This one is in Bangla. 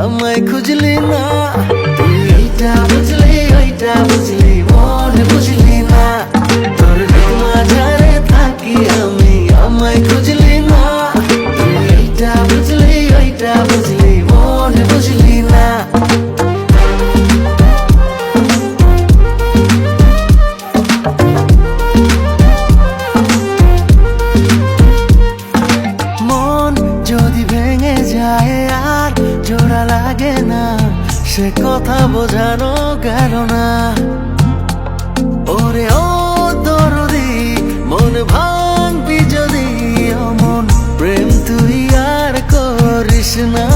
আমায় খুঁজলি না তুই, এইটা বুঝলি ওইটা বুঝলি মনে বুঝলি না। তোর মাঝারে থাকি আমি, আমায় খুঁজলি না তুই, এইটা বুঝলি ওইটা বুঝলি মনে বুঝলি না। মন যদি ভেঙে যায় আর জোড়া লাগে না, সে কথা বোঝানো গেল না। ওরে ও দরদি মন ভাঙবি যদি, অমন প্রেম তুই আর করিস না।